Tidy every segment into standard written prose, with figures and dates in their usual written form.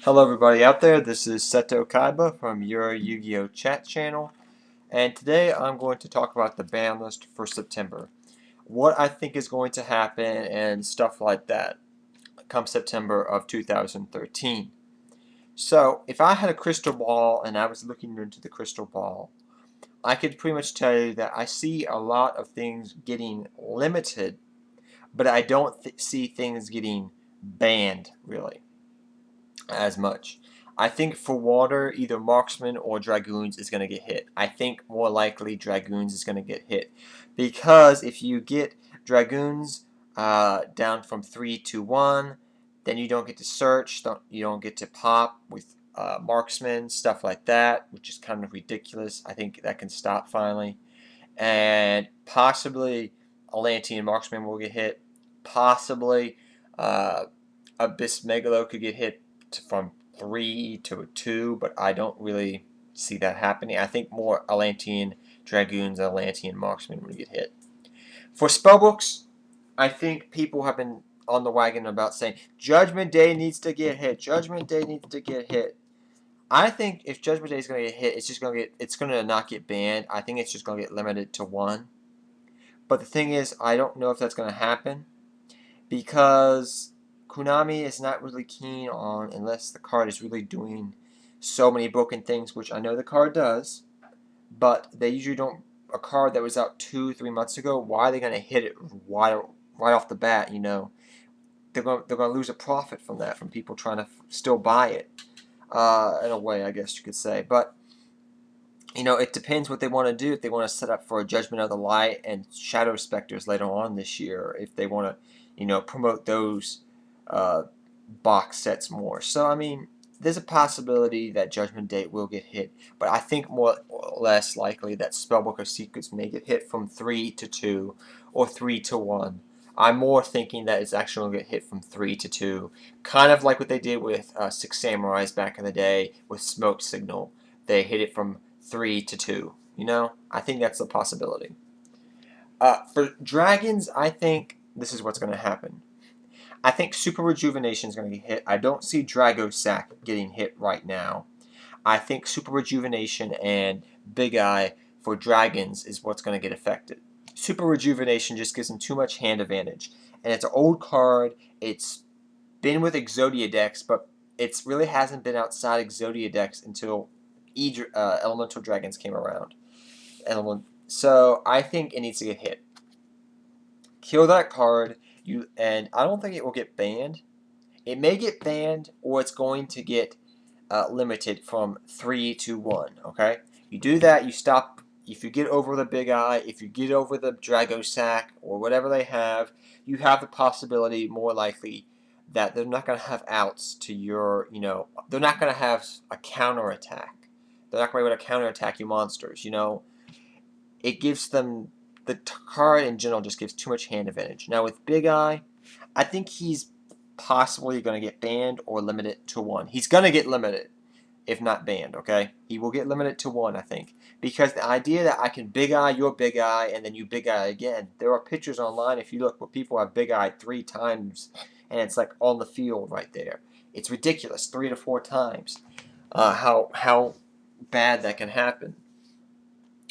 Hello everybody out there, this is Seto Kaiba from your Yu-Gi-Oh chat channel, and today I'm going to talk about the ban list for September. What I think is going to happen and stuff like that come September of 2013. So, if I had a crystal ball and I was looking into the crystal ball, I could pretty much tell you that I see a lot of things getting limited, but I don't see things getting banned, really, as much. I think for water, either Marksman or Dragoons is going to get hit. I think more likely Dragoons is going to get hit. Because if you get Dragoons down from 3 to 1, then you don't get to search, you don't get to pop with Marksman, stuff like that, which is kind of ridiculous. I think that can stop finally. And possibly Atlantean Marksman will get hit. Possibly Abyss Megalo could get hit from 3 to 2, but I don't really see that happening. I think more Atlantean Dragoons and Atlantean Marksmen would get hit. For spellbooks, I think people have been on the wagon about saying Judgment Day needs to get hit. Judgment Day needs to get hit. I think if Judgment Day is going to get hit, it's going to not get banned. I think it's just going to get limited to 1. But the thing is, I don't know if that's going to happen because Konami is not really keen on, unless the card is really doing so many broken things, which I know the card does, but they usually don't. A card that was out 2-3 months ago, why are they going to hit it right off the bat? You know, they're going to lose a profit from that, from people trying to still buy it. In a way, I guess you could say, but you know, it depends what they want to do. If they want to set up for a Judgment of the Light and Shadow Specters later on this year, if they want to, you know, promote those uh, box sets more. So, I mean, there's a possibility that Judgment Day will get hit, but I think more or less likely that Spellbook of Secrets may get hit from 3 to 2 or 3 to 1. I'm more thinking that it's actually going to get hit from 3 to 2, kind of like what they did with Six Samurais back in the day with Smoke Signal. They hit it from 3 to 2. You know, I think that's a possibility. For dragons, I think this is what's going to happen. I think Super Rejuvenation is going to get hit. I don't see Drago Sack getting hit right now. I think Super Rejuvenation and Big Eye for dragons is what's going to get affected. Super Rejuvenation just gives them too much hand advantage. And it's an old card. It's been with Exodia decks, but it really hasn't been outside Exodia decks until Elemental Dragons came around. So I think it needs to get hit. Kill that card, and I don't think it will get banned. It may get banned, or it's going to get limited from 3 to 1. Okay, you do that, you stop. If you get over the Big Eye, if you get over the Drago Sack, or whatever they have, you have the possibility, more likely, that they're not going to have outs to your, you know, they're not going to have a counter attack. They're not going to be able to counter attack you monsters, you know. It gives them, the card in general just gives too much hand advantage. Now with Big Eye, I think he's possibly going to get banned or limited to 1. He's going to get limited, if not banned, okay? He will get limited to 1, I think. Because the idea that I can Big Eye your Big Eye and then you Big Eye again, there are pictures online, if you look, where people have Big Eye 3 times, and it's like on the field right there. It's ridiculous, 3 to 4 times, how bad that can happen.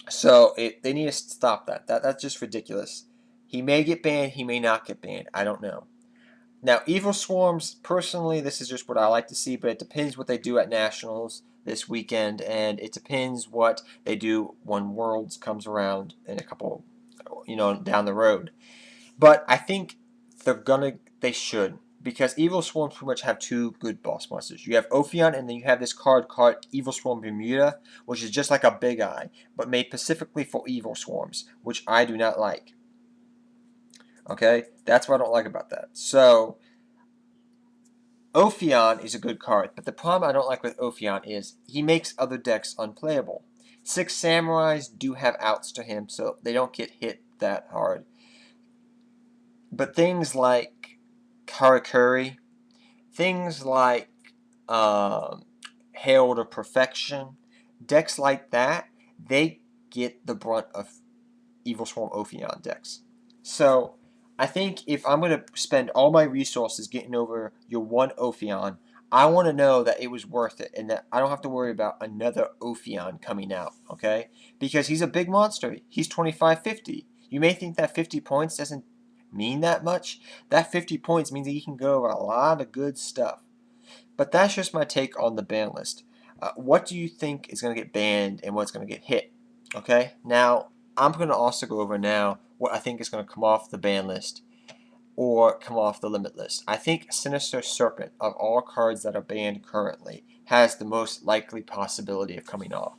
So they need to stop that. That's just ridiculous. He may get banned, he may not get banned. I don't know. Now, Evil Swarms, personally, this is just what I like to see, but it depends what they do at Nationals this weekend, and it depends what they do when Worlds comes around in a couple, you know, down the road. But I think they should, because Evil Swarms pretty much have 2 good boss monsters. You have Ophion, and then you have this card called Evil Swarm Bermuda, which is just like a Big Eye, but made specifically for Evil Swarms, which I do not like. Okay, that's what I don't like about that. So Ophion is a good card, but the problem I don't like with Ophion is he makes other decks unplayable. Six Samurais do have outs to him, so they don't get hit that hard. But things like Karakuri, things like Hail to Perfection, decks like that, they get the brunt of Evil Swarm Ophion decks. So I think if I'm going to spend all my resources getting over your one Ophion, I want to know that it was worth it and that I don't have to worry about another Ophion coming out, okay? Because he's a big monster. He's 25-50. You may think that 50 points doesn't mean that much. That 50 points means that he can go over a lot of good stuff. But that's just my take on the ban list. What do you think is going to get banned and what's going to get hit? Okay, now I'm going to also go over now what I think is going to come off the ban list or come off the limit list. I think Sinister Serpent, of all cards that are banned currently, has the most likely possibility of coming off.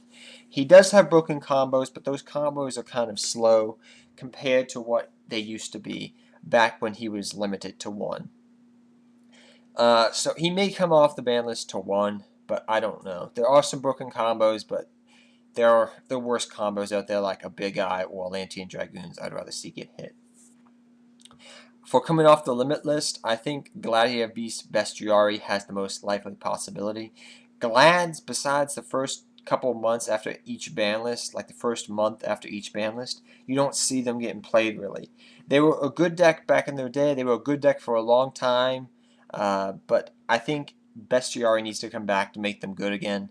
He does have broken combos, but those combos are kind of slow compared to what they used to be back when he was limited to 1. So he may come off the ban list to 1, but I don't know. There are some broken combos, but there are the worst combos out there, like a Big Eye or Atlantean Dragoons. I'd rather see get hit. For coming off the limit list, I think Gladiator Beast Bestiary has the most likely possibility. Glads, besides the first couple of months after each ban list, like the first month after each ban list, you don't see them getting played really. They were a good deck back in their day. They were a good deck for a long time, but I think Bestiary needs to come back to make them good again.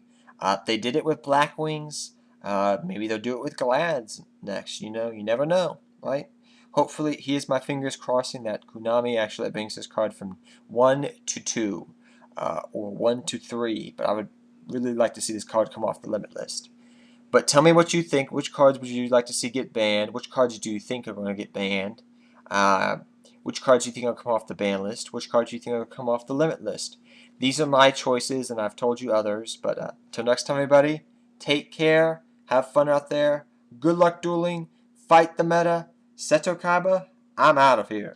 They did it with Black Wings. Maybe they'll do it with Glads next. You know, you never know, right? Hopefully, here's my fingers crossing that Konami actually brings this card from 1 to 2 or 1 to 3, but I would really like to see this card come off the limit list. But tell me what you think. Which cards would you like to see get banned? Which cards do you think are going to get banned? Which cards do you think will come off the ban list? Which cards do you think will come off the limit list? These are my choices, and I've told you others. But till next time, everybody, take care. Have fun out there. Good luck dueling. Fight the meta. Seto Kaiba, I'm out of here.